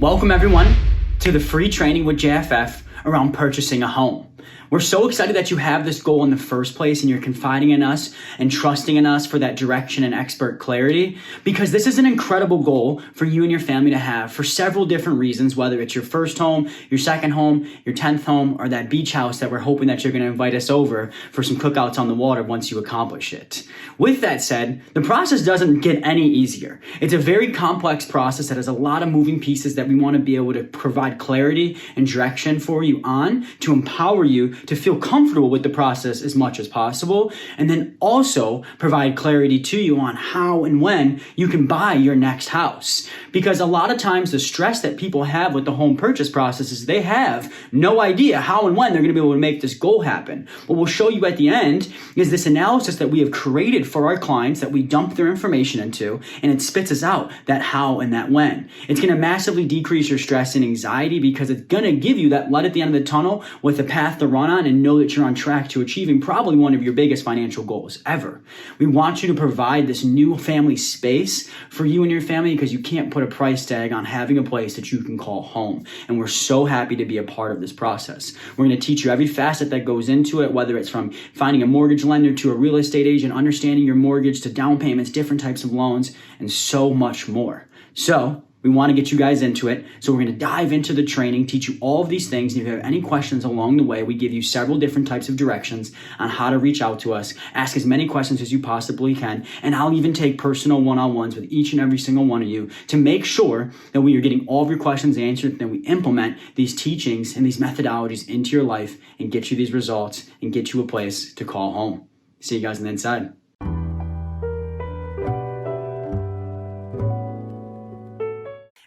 Welcome everyone to the free training with JFF around purchasing a home. We're so excited that you have this goal in the first place and you're confiding in us and trusting in us for that direction and expert clarity, because this is an incredible goal for you and your family to have for several different reasons, whether it's your first home, your second home, your 10th home, or that beach house that we're hoping that you're going to invite us over for some cookouts on the water once you accomplish it. With that said, the process doesn't get any easier. It's a very complex process that has a lot of moving pieces that we want to be able to provide clarity and direction for you on to empower you to feel comfortable with the process as much as possible, and then also provide clarity to you on how and when you can buy your next house. Because a lot of times the stress that people have with the home purchase process is they have no idea how and when they're going to be able to make this goal happen. What we'll show you at the end is this analysis that we have created for our clients that we dump their information into, and it spits us out that how and that when. It's going to massively decrease your stress and anxiety because it's going to give you that light at the end of the tunnel with a path to run on and know that you're on track to achieving probably one of your biggest financial goals ever. We want you to provide this new family space for you and your family because you can't put a price tag on having a place that you can call home. And we're so happy to be a part of this process. We're going to teach you every facet that goes into it, whether it's from finding a mortgage lender to a real estate agent, understanding your mortgage to down payments, different types of loans, and so much more. So we want to get you guys into it. So we're going to dive into the training, teach you all of these things. And if you have any questions along the way, we give you several different types of directions on how to reach out to us. Ask as many questions as you possibly can. And I'll even take personal one-on-ones with each and every single one of you to make sure that we are getting all of your questions answered, and then we implement these teachings and these methodologies into your life and get you these results and get you a place to call home. See you guys on the inside.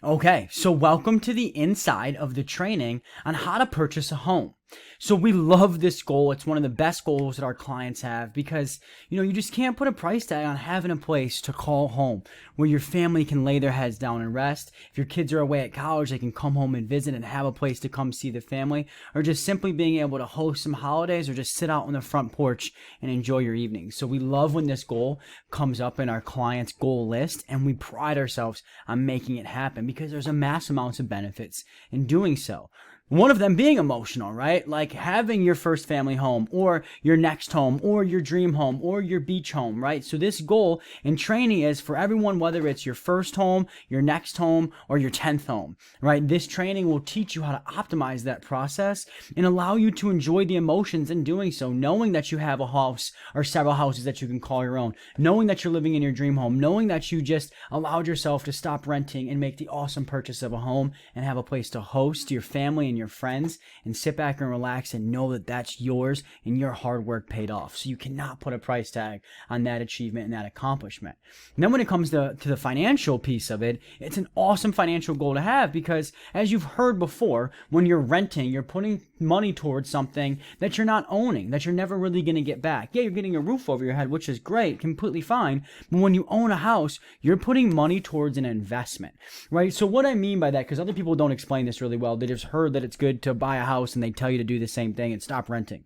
Okay, so welcome to the inside of the training on how to purchase a home. So we love this goal. It's one of the best goals that our clients have because, you just can't put a price tag on having a place to call home where your family can lay their heads down and rest. If your kids are away at college, they can come home and visit and have a place to come see the family, or just simply being able to host some holidays or just sit out on the front porch and enjoy your evening. So we love when this goal comes up in our clients' goal list, and we pride ourselves on making it happen because there's a mass amounts of benefits in doing so. One of them being emotional, right? Like having your first family home or your next home or your dream home or your beach home, right? So this goal in training is for everyone, whether it's your first home, your next home, or your 10th home, right? This training will teach you how to optimize that process and allow you to enjoy the emotions in doing so, knowing that you have a house or several houses that you can call your own, knowing that you're living in your dream home, knowing that you just allowed yourself to stop renting and make the awesome purchase of a home and have a place to host your family and your friends and sit back and relax and know that that's yours and your hard work paid off. So you cannot put a price tag on that achievement and that accomplishment. And then when it comes to the financial piece of it, it's an awesome financial goal to have because, as you've heard before, when you're renting, you're putting money towards something that you're not owning, that you're never really going to get back. Yeah, you're getting a roof over your head, which is great, completely fine. But when you own a house, you're putting money towards an investment, right? So what I mean by that, because other people don't explain this really well, they just heard that it's good to buy a house and they tell you to do the same thing and stop renting,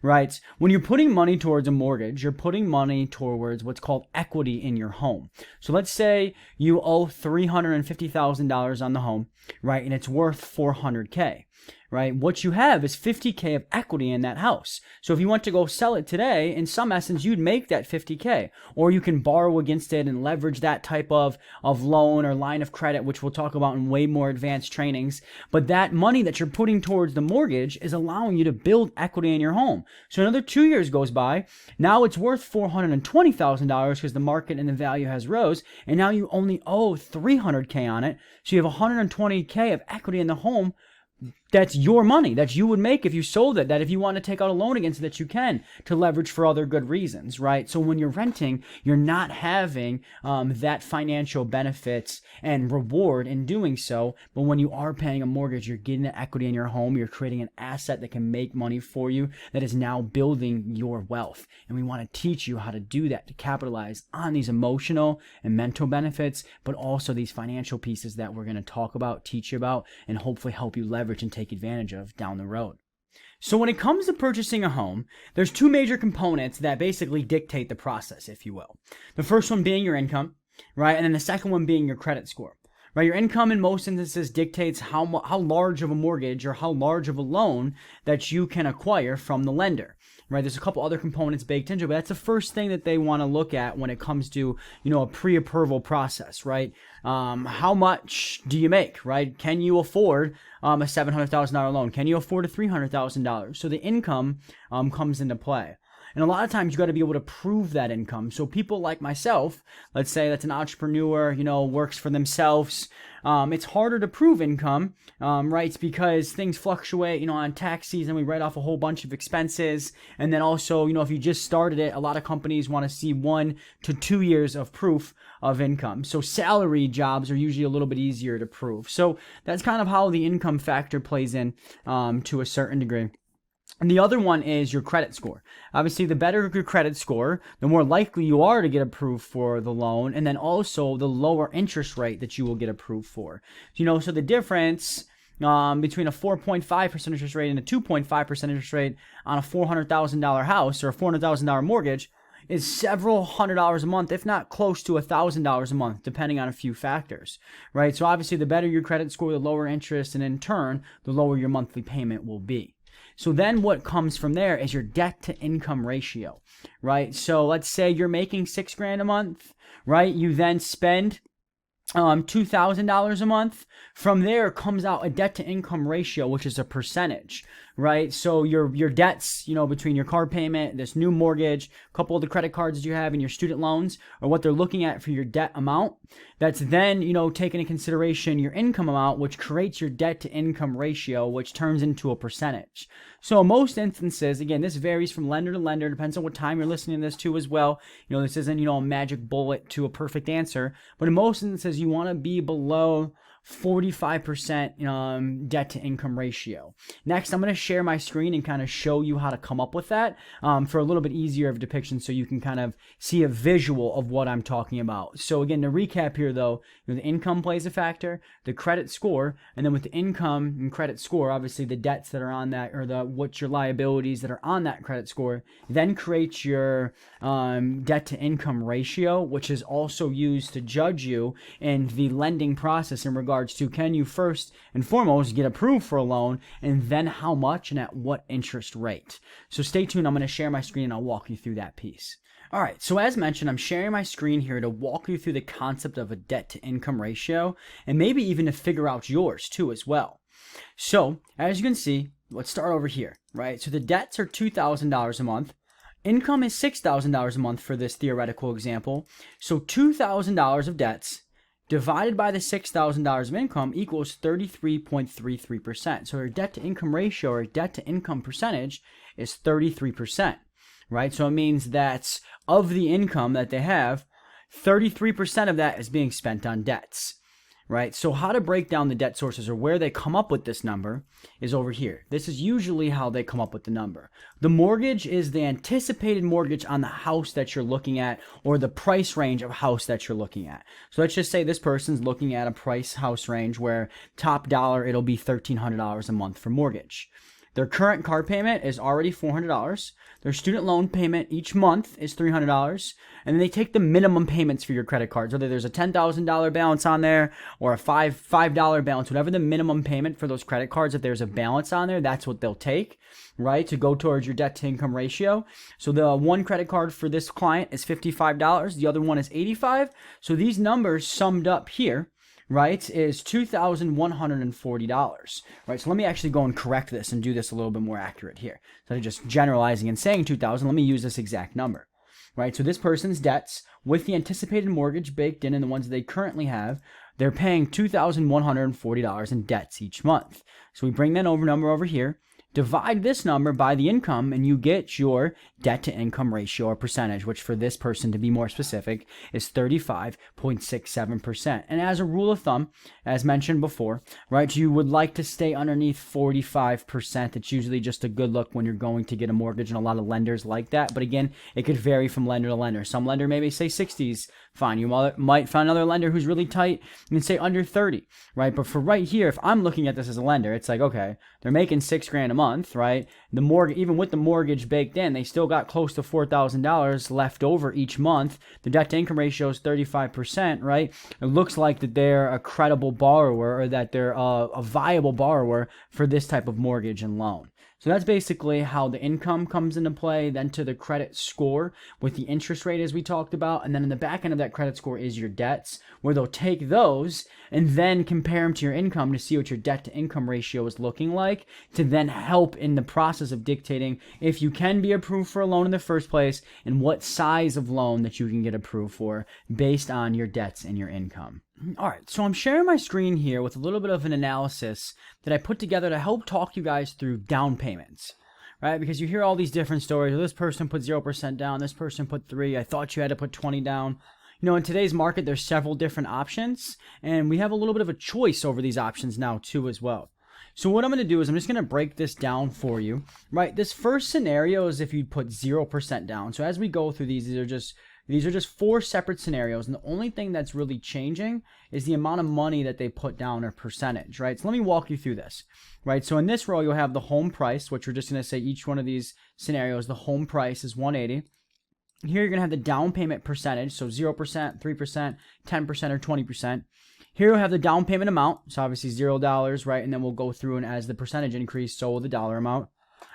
right? When you're putting money towards a mortgage, you're putting money towards what's called equity in your home. So let's say you owe $350,000 on the home, right? And it's worth $400K. Right? What you have is $50K of equity in that house. So if you want to go sell it today, in some essence, you'd make that $50K. Or you can borrow against it and leverage that type of loan or line of credit, which we'll talk about in way more advanced trainings. But that money that you're putting towards the mortgage is allowing you to build equity in your home. So another 2 years goes by. Now it's worth $420,000 because the market and the value has rose. And now you only owe $300K on it. So you have $120K of equity in the home. That's your money that you would make if you sold it, that if you want to take out a loan against it, that you can to leverage for other good reasons, right? So when you're renting, you're not having that financial benefits and reward in doing so. But when you are paying a mortgage, you're getting the equity in your home. You're creating an asset that can make money for you that is now building your wealth. And we want to teach you how to do that, to capitalize on these emotional and mental benefits, but also these financial pieces that we're going to talk about, teach you about, and hopefully help you leverage and take advantage of down the road. So when it comes to purchasing a home, there's two major components that basically dictate the process, if you will. The first one being your income, right? And then the second one being your credit score. right? Your income in most instances dictates how large of a mortgage or how large of a loan that you can acquire from the lender, right? There's a couple other components baked into it, but that's the first thing that they want to look at when it comes to, a pre-approval process, right? How much do you make, right? Can you afford a $700,000 loan? Can you afford a $300,000? So the income comes into play. And a lot of times you got to be able to prove that income. So people like myself, let's say that's an entrepreneur, works for themselves. It's harder to prove income, right? It's because things fluctuate, on tax season, we write off a whole bunch of expenses. And then also, if you just started it, a lot of companies want to see 1 to 2 years of proof of income. So salary jobs are usually a little bit easier to prove. So that's kind of how the income factor plays in to a certain degree. And the other one is your credit score. Obviously, the better your credit score, the more likely you are to get approved for the loan, and then also the lower interest rate that you will get approved for. So the difference between a 4.5% interest rate and a 2.5% interest rate on a $400,000 house or a $400,000 mortgage is several $100s a month, if not close to $1,000 a month, depending on a few factors, right? So obviously, the better your credit score, the lower interest, and in turn, the lower your monthly payment will be. So then what comes from there is your debt to income ratio, right? So let's say you're making $6,000 a month, right? You then spend $2,000 a month. From there comes out a debt to income ratio, which is a percentage, right? So your debts, between your car payment, this new mortgage, a couple of the credit cards you have, and your student loans, are what they're looking at for your debt amount. That's then, taking into consideration your income amount, which creates your debt to income ratio, which turns into a percentage. So in most instances, again, this varies from lender to lender, depends on what time you're listening to this to as well. This isn't, a magic bullet to a perfect answer, but in most instances, you want to be below 45% debt to income ratio. Next, I'm going to share my screen and kind of show you how to come up with that for a little bit easier of depiction so you can kind of see a visual of what I'm talking about. So again, to recap here though, the income plays a factor, the credit score, and then with the income and credit score, obviously the debts that are on that or what's your liabilities that are on that credit score, then creates your debt to income ratio, which is also used to judge you in the lending process in regards to can you first and foremost get approved for a loan, and then how much and at what interest rate. So stay tuned. I'm going to share my screen and I'll walk you through that piece. All right, so as mentioned, I'm sharing my screen here to walk you through the concept of a debt to income ratio and maybe even to figure out yours too as well. So as you can see, let's start over here, right? So the debts are $2,000 a month. Income is $6,000 a month for this theoretical example. So $2,000 of debts divided by the $6,000 of income equals 33.33%. So our debt to income ratio or debt to income percentage is 33%, right? So it means that of the income that they have, 33% of that is being spent on debts, right? So how to break down the debt sources or where they come up with this number is over here. This is usually how they come up with the number. The mortgage is the anticipated mortgage on the house that you're looking at or the price range of house that you're looking at. So let's just say this person's looking at a price house range where top dollar, it'll be $1,300 a month for mortgage. Their current car payment is already $400. Their student loan payment each month is $300. And then they take the minimum payments for your credit cards, whether there's a $10,000 balance on there or a $5 balance, whatever the minimum payment for those credit cards, if there's a balance on there, that's what they'll take, right, to go towards your debt to income ratio. So the one credit card for this client is $55. The other one is $85. So these numbers summed up here, right, is $2,140, right? So let me actually go and correct this and do this a little bit more accurate here. Instead of just generalizing and saying 2,000, let me use this exact number, right? So this person's debts with the anticipated mortgage baked in and the ones that they currently have, they're paying $2,140 in debts each month. So we bring that number over here, divide this number by the income, and you get your debt to income ratio or percentage, which for this person, to be more specific, is 35.67%. And as a rule of thumb, as mentioned before, right, you would like to stay underneath 45%. It's usually just a good look when you're going to get a mortgage, and a lot of lenders like that. But again, it could vary from lender to lender. Some lender maybe say 60s Fine, you might find another lender who's really tight and say under 30, right? But for right here, if I'm looking at this as a lender, it's like, okay, they're making $6,000 a month, right? The mortgage, even with the mortgage baked in, they still got close to $4,000 left over each month. The debt to income ratio is 35%, right? It looks like that they're a credible borrower, or that they're a viable borrower for this type of mortgage and loan. So that's basically how the income comes into play, then to the credit score with the interest rate as we talked about. And then in the back end of that credit score is your debts, where they'll take those and then compare them to your income to see what your debt to income ratio is looking like, to then help in the process of dictating if you can be approved for a loan in the first place and what size of loan that you can get approved for based on your debts and your income. All right, so I'm sharing my screen here with a little bit of an analysis that I put together to help talk you guys through down payments, right? Because you hear all these different stories. Well, this person put 0% down, this person put 3. I thought you had to put 20 down. You know, in today's market, there's several different options, and we have a little bit of a choice over these options now too as well. So what I'm going to do is I'm just going to break this down for you, right? This first scenario is if you put 0% down. So as we go through these are just 4 separate scenarios, and the only thing that's really changing is the amount of money that they put down or percentage, right? So let me walk you through this, right? So in this row, you'll have the home price, which we're just going to say each one of these scenarios, the home price is $180. Here you're going to have the down payment percentage, so 0%, 3%, 10%, or 20%. Here you'll have the down payment amount, so obviously $0, right? And then we'll go through, and as the percentage increase, so will the dollar amount.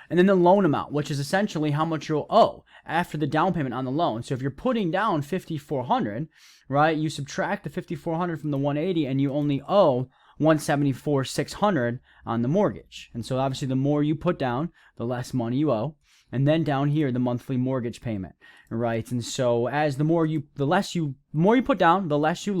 And then the loan amount, which is essentially how much you'll owe after the down payment on the loan. So if you're putting down $5,400, right, you subtract the $5,400 from the $180, and you only owe $174,600 on the mortgage. And so obviously the more you put down, the less money you owe. And then down here, the monthly mortgage payment, right? And so as the more you put down, the less you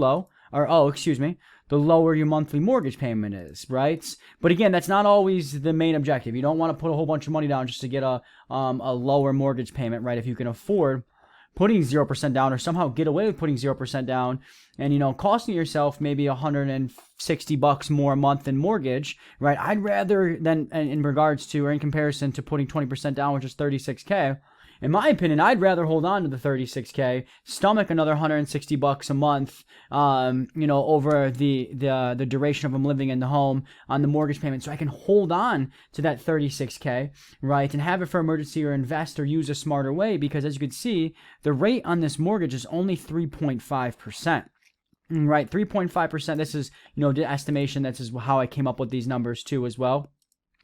the lower your monthly mortgage payment is, right? But again, that's not always the main objective. You don't want to put a whole bunch of money down just to get a lower mortgage payment, right? If you can afford putting 0% down, or somehow get away with putting 0% down, and, you know, costing yourself maybe $160 more a month in mortgage, right? I'd rather than, in regards to, or in comparison to putting 20% down, which is $36K, in my opinion, I'd rather hold on to the $36K, stomach another $160 a month, over the duration of them living in the home on the mortgage payment, so I can hold on to that $36K, right, and have it for emergency or invest or use a smarter way. Because as you can see, the rate on this mortgage is only 3.5%. Right, 3.5%. This is, the estimation. This is how I came up with these numbers too as well.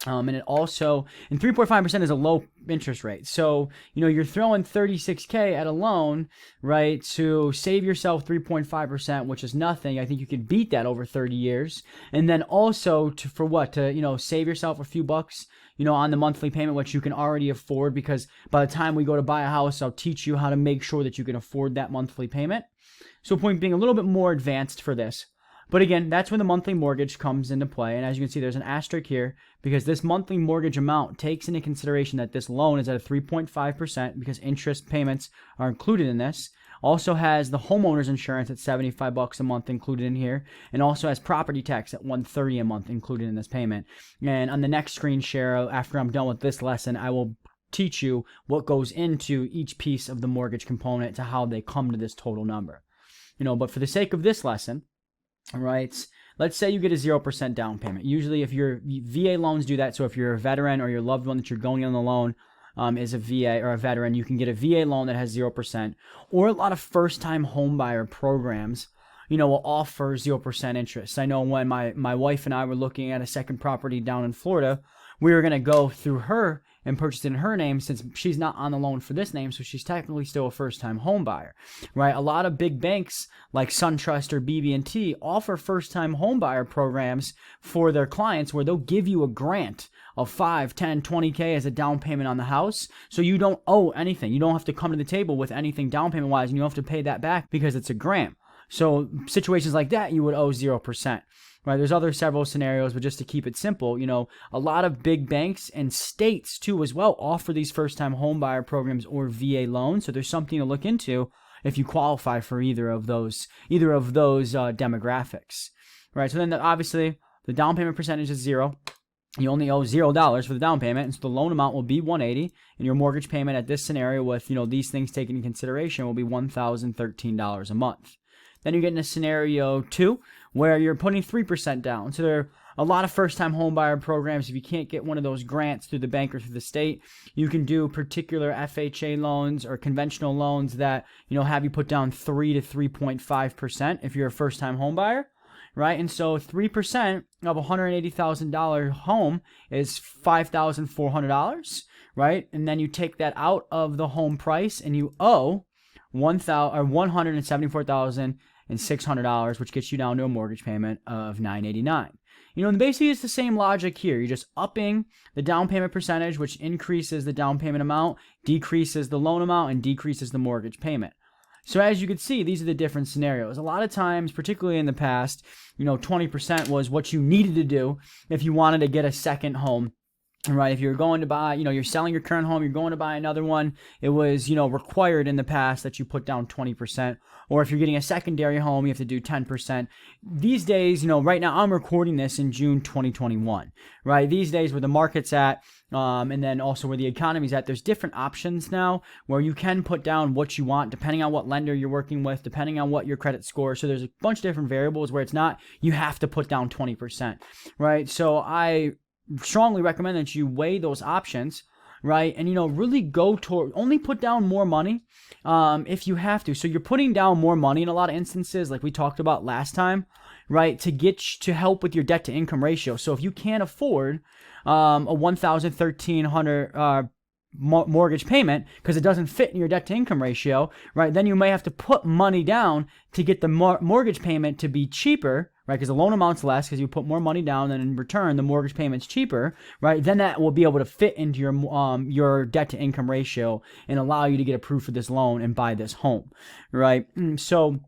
And it also, and 3.5% is a low interest rate. So, you're throwing $36K at a loan, right, to save yourself 3.5%, which is nothing. I think you could beat that over 30 years. And then also to save yourself a few bucks, on the monthly payment, which you can already afford, because by the time we go to buy a house, I'll teach you how to make sure that you can afford that monthly payment. So point being, a little bit more advanced for this. But again, that's when the monthly mortgage comes into play. And as you can see, there's an asterisk here, because this monthly mortgage amount takes into consideration that this loan is at a 3.5%, because interest payments are included in this. Also has the homeowner's insurance at $75 a month included in here, and also has property tax at $130 a month included in this payment. And on the next screen share, after I'm done with this lesson, I will teach you what goes into each piece of the mortgage component to how they come to this total number. But for the sake of this lesson, all right, let's say you get a 0% down payment. Usually if your VA loans do that, so if you're a veteran or your loved one that you're going on the loan is a VA or a veteran, you can get a VA loan that has 0%. Or a lot of first-time homebuyer programs, will offer 0% interest. I know when my wife and I were looking at a second property down in Florida, we were going to go through her and purchase it in her name, since she's not on the loan for this name, so she's technically still a first-time home buyer, right? A lot of big banks like SunTrust or BB&T offer first-time home buyer programs for their clients, where they'll give you a grant of 5, 10, 20K as a down payment on the house, so you don't owe anything. You don't have to come to the table with anything down payment-wise, and you don't have to pay that back because it's a grant. So situations like that, you would owe 0%. Right, there's several scenarios, but just to keep it simple, a lot of big banks and states too as well offer these first-time home buyer programs or VA loans. So there's something to look into if you qualify for either of those demographics. Right, so then obviously the down payment percentage is 0. you only owe $0 for the down payment, and so the loan amount will be $180, and your mortgage payment at this scenario with these things taken into consideration will be $1,013 a month. Then you get into scenario 2 where you're putting 3% down. So there are a lot of first-time home buyer programs. If you can't get one of those grants through the bank or through the state, you can do particular FHA loans or conventional loans that have you put down 3 to 3.5% if you're a first-time home buyer. Right, and so 3% of a $180,000 home is $5,400, right? And then you take that out of the home price, and you owe $174,600, which gets you down to a mortgage payment of $989. And basically it's the same logic here. You're just upping the down payment percentage, which increases the down payment amount, decreases the loan amount, and decreases the mortgage payment. So as you can see, these are the different scenarios. A lot of times, particularly in the past, 20% was what you needed to do if you wanted to get a second home. Right, if you're going to buy, you're selling your current home, you're going to buy another one, it was, required in the past that you put down 20%. Or if you're getting a secondary home, you have to do 10%. These days, right now I'm recording this in June 2021, right? These days where the market's at, and then also where the economy's at, there's different options now where you can put down what you want depending on what lender you're working with, depending on what your credit score. So there's a bunch of different variables where it's not, you have to put down 20%, right? So I strongly recommend that you weigh those options, right? And really go toward, only put down more money if you have to. So you're putting down more money in a lot of instances, like we talked about last time, right, to help with your debt to income ratio. So if you can't afford a $1,300 mortgage payment because it doesn't fit in your debt to income ratio, right, then you may have to put money down to get the mortgage payment to be cheaper, right, because the loan amount's less because you put more money down, and in return the mortgage payment's cheaper, right? Then that will be able to fit into your debt to income ratio and allow you to get approved for this loan and buy this home, right? So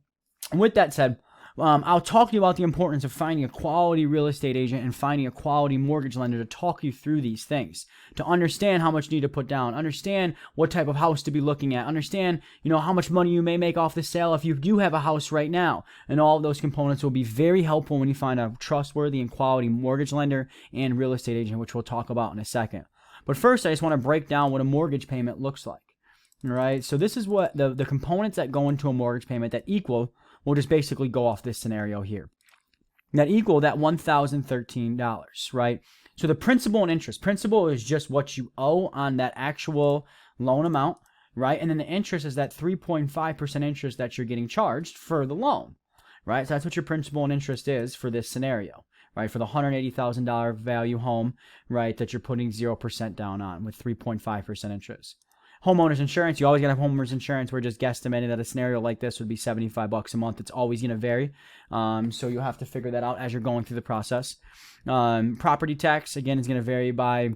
with that said, I'll talk to you about the importance of finding a quality real estate agent and finding a quality mortgage lender to talk you through these things, to understand how much you need to put down, understand what type of house to be looking at, understand, how much money you may make off the sale if you do have a house right now. And all of those components will be very helpful when you find a trustworthy and quality mortgage lender and real estate agent, which we'll talk about in a second. But first, I just want to break down what a mortgage payment looks like. All right, so this is what the components that go into a mortgage payment that equal. We'll just basically go off this scenario here. That equal that $1,013, right? So the principal and interest. Principal is just what you owe on that actual loan amount, right? And then the interest is that 3.5% interest that you're getting charged for the loan, right? So that's what your principal and interest is for this scenario, right? For the $180,000 value home, right, that you're putting 0% down on with 3.5% interest. Homeowners insurance, you always gotta have homeowners insurance. We're just guesstimating that a scenario like this would be $75 a month. It's always gonna vary, so you'll have to figure that out as you're going through the process. Property tax, again, is gonna vary by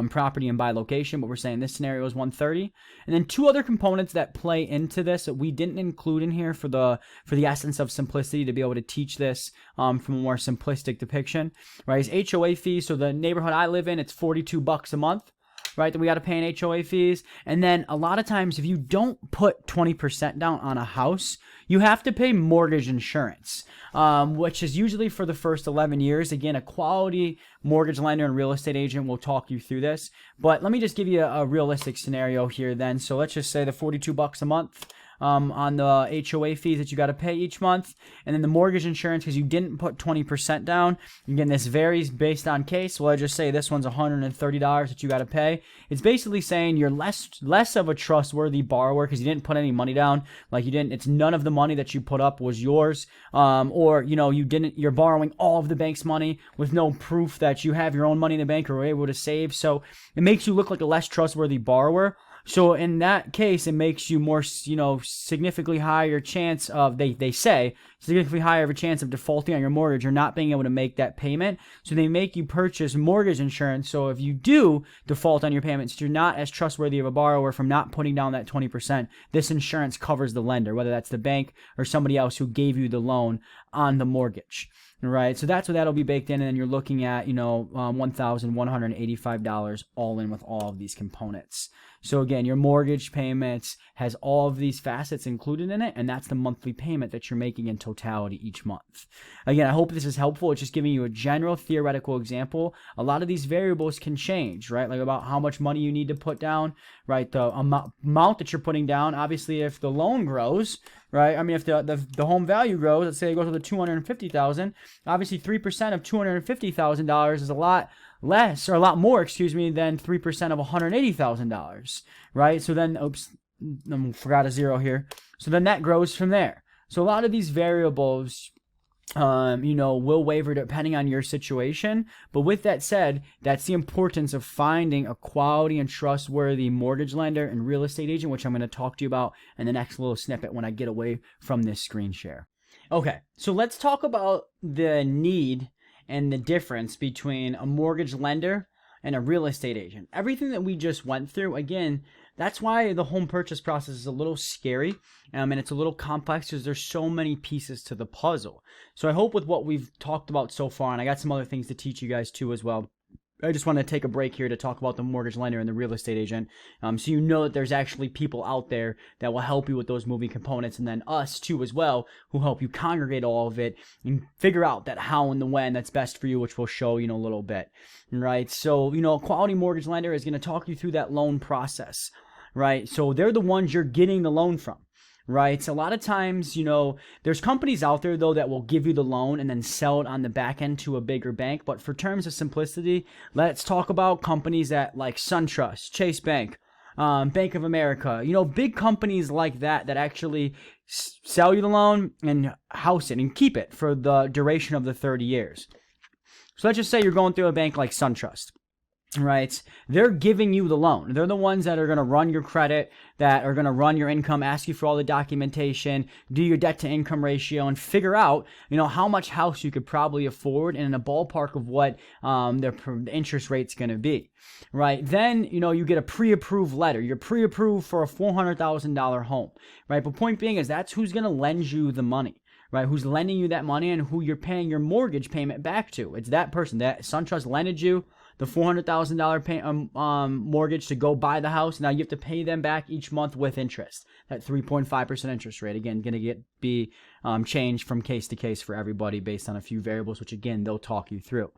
property and by location, but we're saying this scenario is $130. And then two other components that play into this that we didn't include in here for the essence of simplicity, to be able to teach this from a more simplistic depiction, right, is HOA fees. So the neighborhood I live in, it's $42 a month, right, that we got to pay in HOA fees. And then a lot of times if you don't put 20% down on a house, you have to pay mortgage insurance, which is usually for the first 11 years. Again, a quality mortgage lender and real estate agent will talk you through this. But let me just give you a realistic scenario here then. So let's just say the $42 a month on the HOA fees that you got to pay each month, and then the mortgage insurance because you didn't put 20% down. Again, this varies based on case. Well, I just say this one's $130 that you got to pay. It's basically saying you're less of a trustworthy borrower because you didn't put any money down. Like you didn't. It's none of the money that you put up was yours, or you didn't. You're borrowing all of the bank's money with no proof that you have your own money in the bank or were able to save. So it makes you look like a less trustworthy borrower. So in that case, it makes you more, significantly higher chance of, they say, significantly higher of a chance of defaulting on your mortgage or not being able to make that payment. So they make you purchase mortgage insurance. So if you do default on your payments, you're not as trustworthy of a borrower from not putting down that 20%. This insurance covers the lender, whether that's the bank or somebody else who gave you the loan on the mortgage. right? So that's what that'll be baked in, and then you're looking at, $1,185 all in with all of these components. So again, your mortgage payments has all of these facets included in it, and that's the monthly payment that you're making in totality each month. Again, I hope this is helpful. It's just giving you a general theoretical example. A lot of these variables can change, right? Like about how much money you need to put down, right? The amount that you're putting down. Obviously, if the loan grows, right? I mean, if the home value grows, let's say it goes to the $250,000, obviously 3% of $250,000 is a lot less, or a lot more, than 3% of $180,000, right? So then, I forgot a zero here. So then that grows from there. So a lot of these variables, will waver depending on your situation. But with that said, that's the importance of finding a quality and trustworthy mortgage lender and real estate agent, which I'm going to talk to you about in the next little snippet when I get away from this screen share. Okay, so let's talk about the need and the difference between a mortgage lender and a real estate agent. Everything that we just went through, again, that's why the home purchase process is a little scary, and it's a little complex because there's so many pieces to the puzzle. So I hope with what we've talked about so far, and I got some other things to teach you guys too as well, I just want to take a break here to talk about the mortgage lender and the real estate agent, so you know that there's actually people out there that will help you with those moving components, and then us too as well, who help you congregate all of it and figure out that how and the when that's best for you, which we'll show a little bit, right? So a quality mortgage lender is going to talk you through that loan process, right? So they're the ones you're getting the loan from. Right. So a lot of times, there's companies out there, though, that will give you the loan and then sell it on the back end to a bigger bank. But for terms of simplicity, let's talk about companies that like SunTrust, Chase Bank, Bank of America, big companies like that actually sell you the loan and house it and keep it for the duration of the 30 years. So let's just say you're going through a bank like SunTrust. Right, they're giving you the loan. They're the ones that are going to run your credit, that are going to run your income, ask you for all the documentation, do your debt to income ratio, and figure out, how much house you could probably afford and in a ballpark of what their interest rate's going to be. Right, then, you get a pre-approved letter. You're pre-approved for a $400,000 home. Right, but point being is that's who's going to lend you the money. Right, who's lending you that money and who you're paying your mortgage payment back to. It's that person. That SunTrust lended you the $400,000 mortgage to go buy the house. Now you have to pay them back each month with interest. That 3.5% interest rate, again, going to be changed from case to case for everybody based on a few variables, which again they'll talk you through.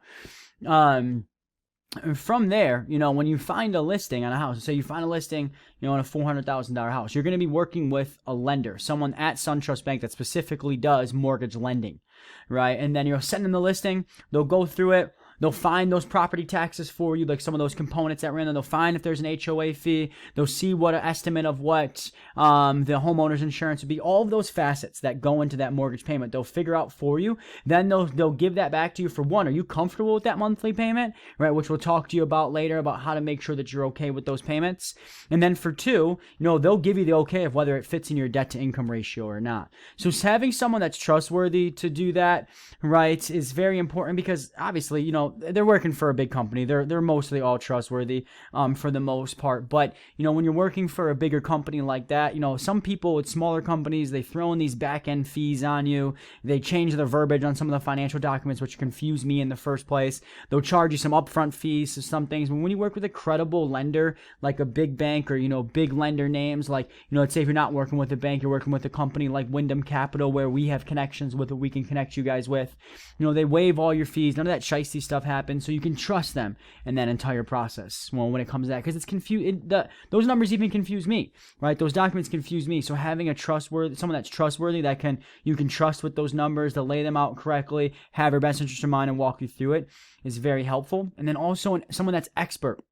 From there, when you find a listing on a house, say you find a listing, on a $400,000 house, you're going to be working with a lender, someone at SunTrust Bank that specifically does mortgage lending, right? And then you'll send them the listing, they'll go through it. They'll find those property taxes for you, like some of those components that ran there. They'll find if there's an HOA fee. They'll see what an estimate of what the homeowner's insurance would be. All of those facets that go into that mortgage payment, they'll figure out for you. Then they'll give that back to you for one. Are you comfortable with that monthly payment? Right, which we'll talk to you about later about how to make sure that you're okay with those payments. And then for two, they'll give you the okay of whether it fits in your debt to income ratio or not. So having someone that's trustworthy to do that, right, is very important because obviously, they're working for a big company. They're mostly all trustworthy for the most part. But, when you're working for a bigger company like that, some people with smaller companies, they throw in these back-end fees on you. They change the verbiage on some of the financial documents, which confused me in the first place. They'll charge you some upfront fees to some things. But when you work with a credible lender, like a big bank or, big lender names, like, let's say if you're not working with a bank, you're working with a company like Wyndham Capital, where we have connections with, or we can connect you guys with, they waive all your fees. None of that shiesty stuff happens. So you can trust them in that entire process. Well, when it comes to that, because it's confused, those numbers even confuse me, right? Those documents confuse me. So having someone that's trustworthy that you can trust with those numbers, to lay them out correctly, have your best interest in mind, and walk you through it is very helpful. And then also someone that's expert,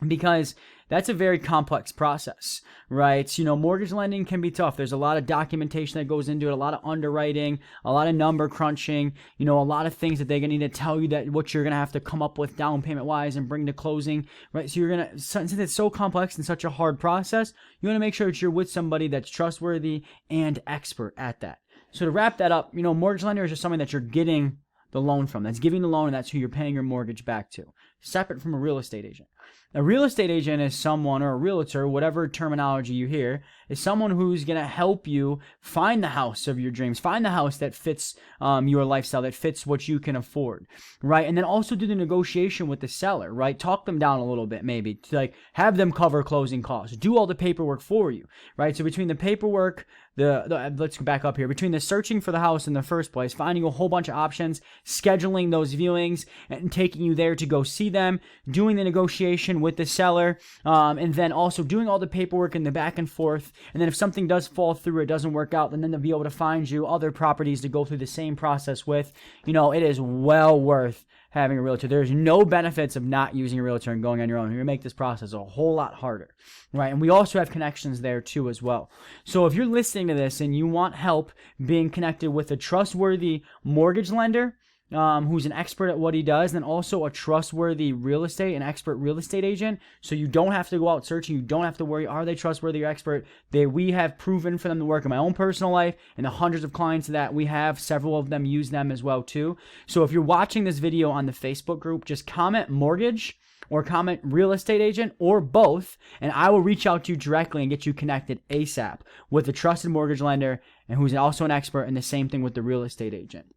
because that's a very complex process, right? Mortgage lending can be tough. There's a lot of documentation that goes into it, a lot of underwriting, a lot of number crunching, a lot of things that they're going to need to tell you that what you're going to have to come up with down payment wise and bring to closing, right? So since it's so complex and such a hard process, you want to make sure that you're with somebody that's trustworthy and expert at that. So to wrap that up, mortgage lender is just something that you're getting the loan from, that's giving the loan, and that's who you're paying your mortgage back to, separate from a real estate agent. A real estate agent is someone, or a realtor, whatever terminology you hear, is someone who's going to help you find the house of your dreams, find the house that fits your lifestyle, that fits what you can afford, right? And then also do the negotiation with the seller, right? Talk them down a little bit, maybe, to like have them cover closing costs, do all the paperwork for you, right? So between the paperwork, let's go back up here, between the searching for the house in the first place, finding a whole bunch of options, scheduling those viewings, and taking you there to go see them, doing the negotiation with the seller, and then also doing all the paperwork and the back and forth. And then if something does fall through, it doesn't work out, then they'll be able to find you other properties to go through the same process with. It is well worth having a realtor. There's no benefits of not using a realtor and going on your own. You're going to make this process a whole lot harder, right? And we also have connections there too as well. So if you're listening to this and you want help being connected with a trustworthy mortgage lender, who's an expert at what he does, and also a trustworthy an expert real estate agent, so you don't have to go out searching, you don't have to worry, are they trustworthy or expert? We have proven for them to work in my own personal life, and the hundreds of clients that we have, several of them use them as well too. So if you're watching this video on the Facebook group, just comment mortgage or comment real estate agent or both, and I will reach out to you directly and get you connected ASAP with a trusted mortgage lender and who's also an expert, and the same thing with the real estate agent.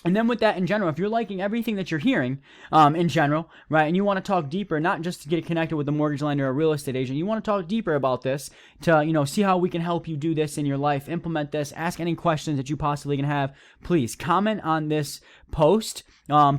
And then with that in general, if you're liking everything that you're hearing in general, right, and you want to talk deeper, not just to get connected with a mortgage lender or a real estate agent, you want to talk deeper about this to, see how we can help you do this in your life, implement this, ask any questions that you possibly can have, please comment on this post,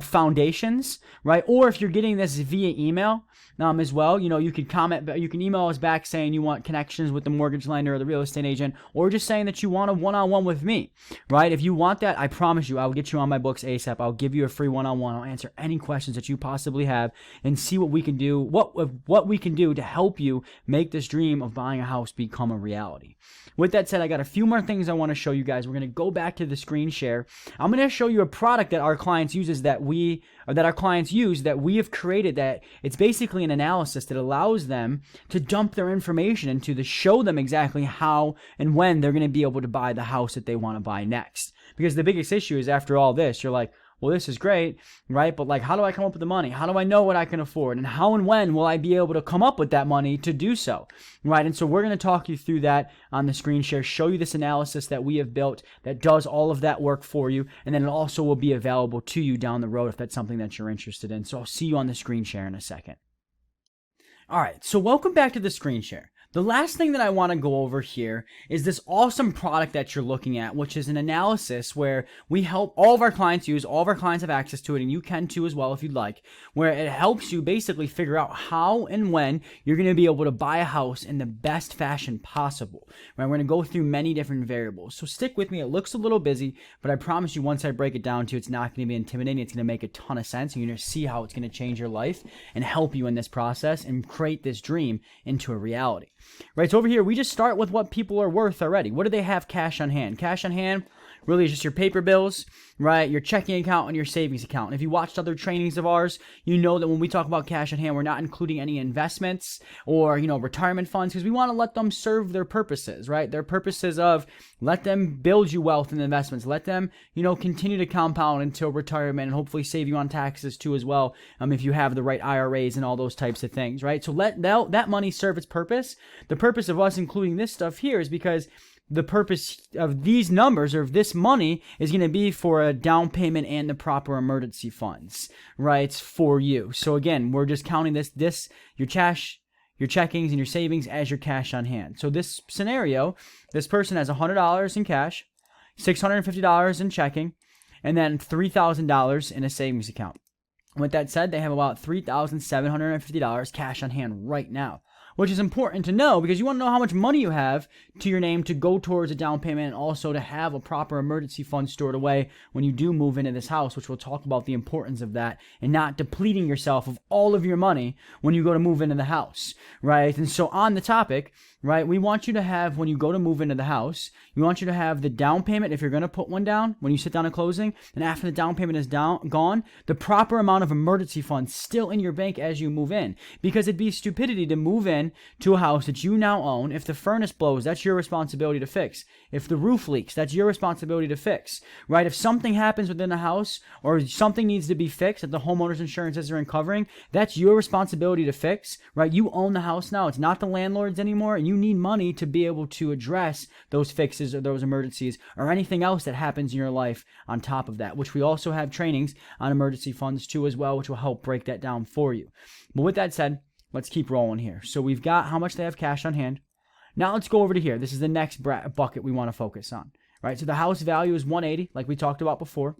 foundations, right? Or if you're getting this via email, as well, you could comment, you can email us back saying you want connections with the mortgage lender or the real estate agent, or just saying that you want a one-on-one with me, right? If you want that, I promise you, I'll get you on my books ASAP. I'll give you a free one-on-one. I'll answer any questions that you possibly have and see what we can do, what we can do to help you make this dream of buying a house become a reality. With that said, I got a few more things I want to show you guys. We're going to go back to the screen share. I'm going to show you a product that our clients use that we have created, that it's basically an analysis that allows them to dump their information into, to show them exactly how and when they're going to be able to buy the house that they want to buy next. Because the biggest issue is, after all this, you're like, well, this is great, right? But like, how do I come up with the money? How do I know what I can afford? And how and when will I be able to come up with that money to do so, right? And so we're going to talk you through that on the screen share, show you this analysis that we have built that does all of that work for you. And then it also will be available to you down the road if that's something that you're interested in. So I'll see you on the screen share in a second. All right, so welcome back to the screen share. The last thing that I want to go over here is this awesome product that you're looking at, which is an analysis where we help all of our clients use, all of our clients have access to it, and you can too as well if you'd like, where it helps you basically figure out how and when you're going to be able to buy a house in the best fashion possible. Right? We're going to go through many different variables. So stick with me. It looks a little busy, but I promise you, once I break it down to you, it's not going to be intimidating. It's going to make a ton of sense, and you're going to see how it's going to change your life and help you in this process and create this dream into a reality. Right, so over here, we just start with what people are worth already. What do they have cash on hand? Cash on hand really is just your paper bills, right? Your checking account and your savings account. And if you watched other trainings of ours, you know that when we talk about cash on hand, we're not including any investments or, retirement funds, because we want to let them serve their purposes, right? Their purposes of let them build you wealth in investments. Let them, continue to compound until retirement and hopefully save you on taxes too as well, if you have the right IRAs and all those types of things, right? So let that money serve its purpose. The purpose of us including this stuff here is because the purpose of these numbers, or of this money, is going to be for a down payment and the proper emergency funds, right, for you. So again, we're just counting your cash, your checkings, and your savings as your cash on hand. So this scenario, this person has $100 in cash, $650 in checking, and then $3,000 in a savings account. With that said, they have about $3,750 cash on hand right now, which is important to know because you want to know how much money you have to your name to go towards a down payment, and also to have a proper emergency fund stored away when you do move into this house, which we'll talk about the importance of that, and not depleting yourself of all of your money when you go to move into the house, right? And so on the topic, right, we want you to have, when you go to move into the house, we want you to have the down payment, if you're going to put one down, when you sit down at closing, and after the down payment is gone, the proper amount of emergency funds still in your bank as you move in, because it'd be stupidity to move in in to a house that you now own. If the furnace blows, that's your responsibility to fix. If the roof leaks, that's your responsibility to fix, right? If something happens within the house or something needs to be fixed that the homeowner's insurance isn't covering, that's your responsibility to fix, right? You own the house now. It's not the landlord's anymore, and you need money to be able to address those fixes or those emergencies or anything else that happens in your life on top of that, which we also have trainings on emergency funds too as well, which will help break that down for you. But with that said, let's keep rolling here. So we've got how much they have cash on hand. Now let's go over to here. This is the next bucket we want to focus on, right? So the house value is $180, like we talked about before.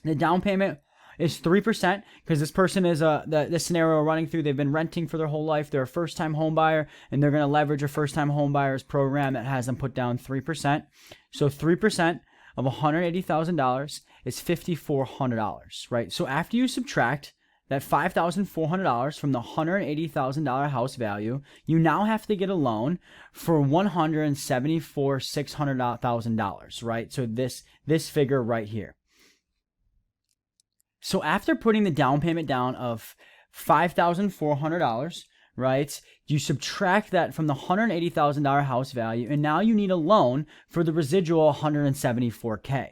The down payment is 3% because this person is this scenario we're running through. They've been renting for their whole life. They're a first-time home buyer, and they're going to leverage a first-time home buyers program that has them put down 3%. So 3% of $180,000 is $5,400, right? So after you subtract that $5,400 from the $180,000 house value, you now have to get a loan for $174,600,000, right? So this figure right here. So after putting the down payment down of $5,400, right, you subtract that from the $180,000 house value, and now you need a loan for the residual $174K,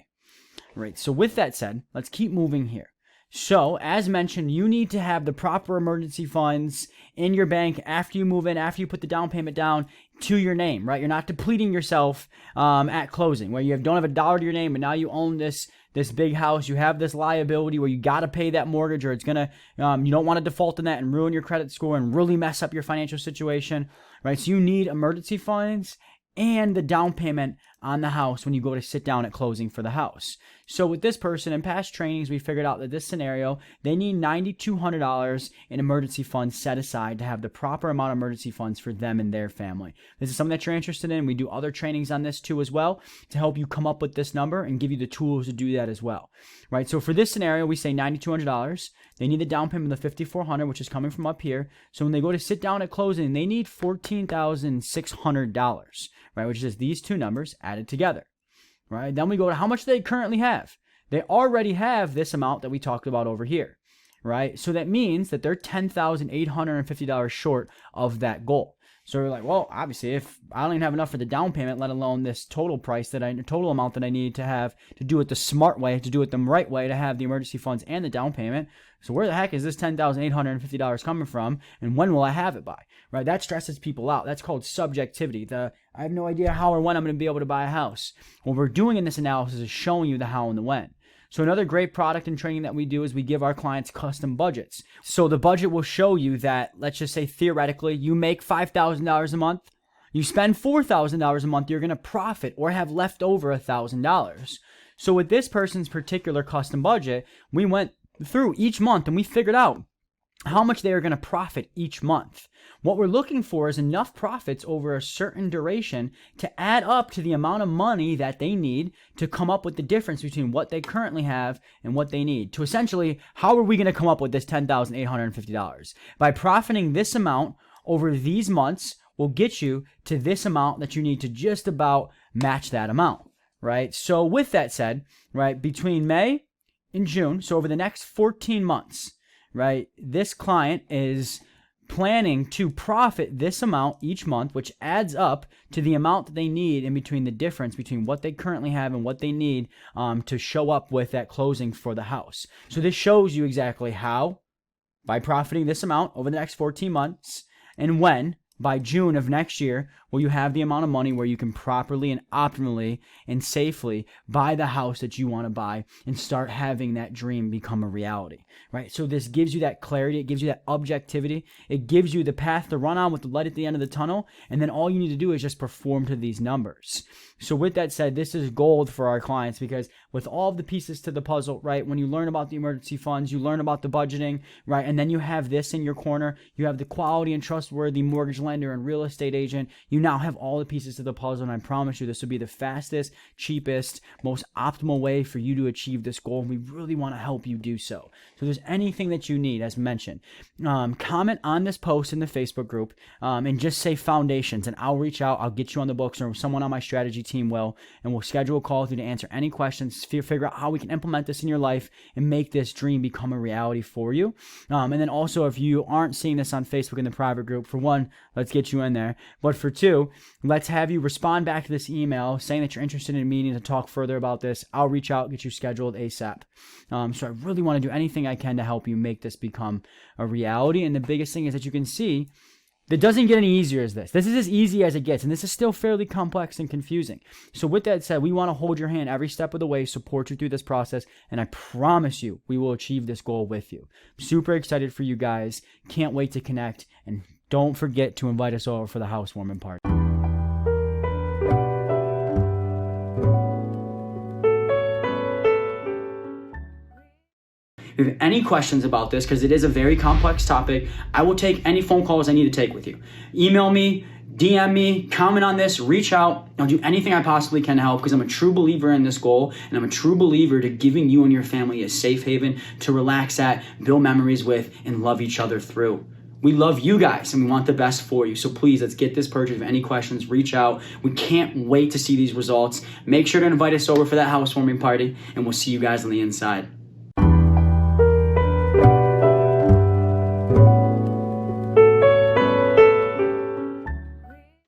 right? So with that said, let's keep moving here. So, as mentioned, you need to have the proper emergency funds in your bank after you move in, after you put the down payment down to your name, right? You're not depleting yourself at closing, where you don't have a dollar to your name, but now you own this big house. You have this liability where you got to pay that mortgage, or it's going to, you don't want to default on that and ruin your credit score and really mess up your financial situation, right? So you need emergency funds and the down payment on the house when you go to sit down at closing for the house. So with this person, in past trainings, we figured out that this scenario, they need $9,200 in emergency funds set aside to have the proper amount of emergency funds for them and their family. This is something that you're interested in. We do other trainings on this too as well to help you come up with this number and give you the tools to do that as well, right? So for this scenario, we say $9,200. They need the down payment of the $5,400, which is coming from up here. So when they go to sit down at closing, they need $14,600, right? Which is these two numbers added together, right? Then we go to how much they currently have. They already have this amount that we talked about over here, right? So that means that they're $10,850 short of that goal. So you're like, well, obviously, if I don't even have enough for the down payment, let alone this total amount that I need to have to do it the smart way, to do it the right way, to have the emergency funds and the down payment. So where the heck is this $10,850 coming from, and when will I have it by? Right? That stresses people out. That's called subjectivity. I have no idea how or when I'm going to be able to buy a house. What we're doing in this analysis is showing you the how and the when. So another great product and training that we do is we give our clients custom budgets. So the budget will show you that, let's just say theoretically, you make $5,000 a month, you spend $4,000 a month, you're going to profit or have left over $1,000. So with this person's particular custom budget, we went through each month and we figured out how much they are going to profit each month. What we're looking for is enough profits over a certain duration to add up to the amount of money that they need to come up with the difference between what they currently have and what they need. To essentially, how are we going to come up with this $10,850? By profiting this amount over these months will get you to this amount that you need to just about match that amount, right? So with that said, right, between May and June, so over the next 14 months, right, this client is planning to profit this amount each month, which adds up to the amount that they need in between the difference between what they currently have and what they need to show up with at closing for the house. So this shows you exactly how, by profiting this amount over the next 14 months, and when, by June of next year, will you have the amount of money where you can properly and optimally and safely buy the house that you want to buy and start having that dream become a reality, right? So this gives you that clarity. It gives you that objectivity. It gives you the path to run on with the light at the end of the tunnel. And then all you need to do is just perform to these numbers. So with that said, this is gold for our clients because with all of the pieces to the puzzle, right, when you learn about the emergency funds, you learn about the budgeting, right, and then you have this in your corner, you have the quality and trustworthy mortgage lender and real estate agent, you now have all the pieces to the puzzle, and I promise you this will be the fastest, cheapest, most optimal way for you to achieve this goal, and we really want to help you do so. So if there's anything that you need, as mentioned, comment on this post in the Facebook group and just say foundations, and I'll reach out, I'll get you on the books, or someone on my strategy team will, and we'll schedule a call with you to answer any questions figure out how we can implement this in your life and make this dream become a reality for you. And then also, if you aren't seeing this on Facebook in the private group, for one, let's get you in there. But for two, let's have you respond back to this email saying that you're interested in a meeting to talk further about this. I'll reach out, get you scheduled ASAP. So I really want to do anything I can to help you make this become a reality. And the biggest thing is that you can see it doesn't get any easier as this. This is as easy as it gets, and this is still fairly complex and confusing. So with that said, we want to hold your hand every step of the way, support you through this process, and I promise you, we will achieve this goal with you. I'm super excited for you guys. Can't wait to connect, and don't forget to invite us over for the housewarming party. If you have any questions about this, because it is a very complex topic, I will take any phone calls I need to take with you. Email me, DM me, comment on this, reach out. I'll do anything I possibly can to help, because I'm a true believer in this goal, and I'm a true believer to giving you and your family a safe haven to relax at, build memories with, and love each other through. We love you guys, and we want the best for you. So please, let's get this purchase. If any questions, reach out. We can't wait to see these results. Make sure to invite us over for that housewarming party, and we'll see you guys on the inside.